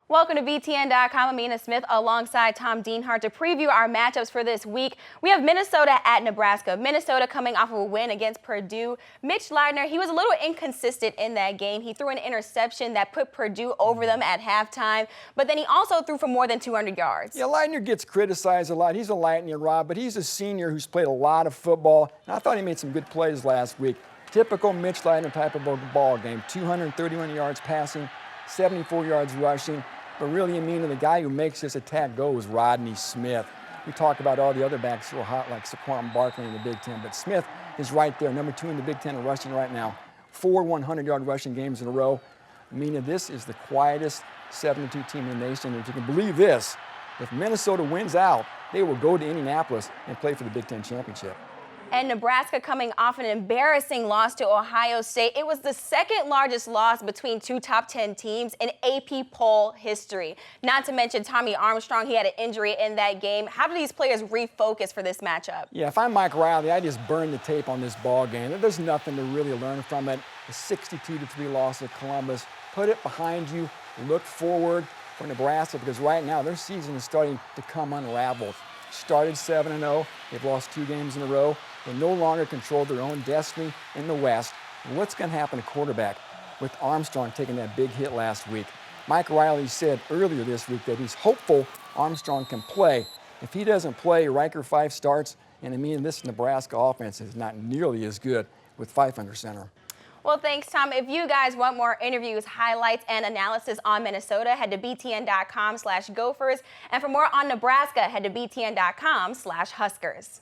Welcome to BTN.com. Amina Smith alongside Tom Dienhart to preview our matchups for this week. We have Minnesota at Nebraska. Minnesota coming off of a win against Purdue. Mitch Leidner, he was a little inconsistent in that game. He threw an interception that put Purdue over them at halftime, but then he also threw for more than 200 yards. Yeah, Leidner gets criticized a lot. He's a lightning rod, but he's a senior who's played a lot of football, and I thought he made some good plays last week. Typical Mitch Leidner type of a ball game. 231 yards passing, 74 yards rushing. But really, Amina, the guy who makes this attack go is Rodney Smith. We talk about all the other backs who are hot, like Saquon Barkley in the Big Ten, but Smith is right there, number 2 in the Big Ten in rushing right now. 4 100-yard rushing games in a row. Amina, this is the quietest 7-2 team in the nation. And if you can believe this, if Minnesota wins out, they will go to Indianapolis and play for the Big Ten championship. And Nebraska coming off an embarrassing loss to Ohio State. It was the second largest loss between two top 10 teams in AP poll history. Not to mention Tommy Armstrong, he had an injury in that game. How do these players refocus for this matchup? Yeah, if I'm Mike Riley, I just burn the tape on this ball game. There's nothing to really learn from it. A 62-3 loss at Columbus. Put it behind you. Look forward for Nebraska, because right now their season is starting to come unraveled. Started 7-0. They've lost 2 games in a row. They no longer control their own destiny in the West. And what's going to happen to quarterback with Armstrong taking that big hit last week? Mike Riley said earlier this week that he's hopeful Armstrong can play. If he doesn't play, Riker 5 starts, and I mean, this Nebraska offense is not nearly as good with Fife under center. Well, thanks, Tom. If you guys want more interviews, highlights, and analysis on Minnesota, head to btn.com/Gophers. And for more on Nebraska, head to btn.com/Huskers.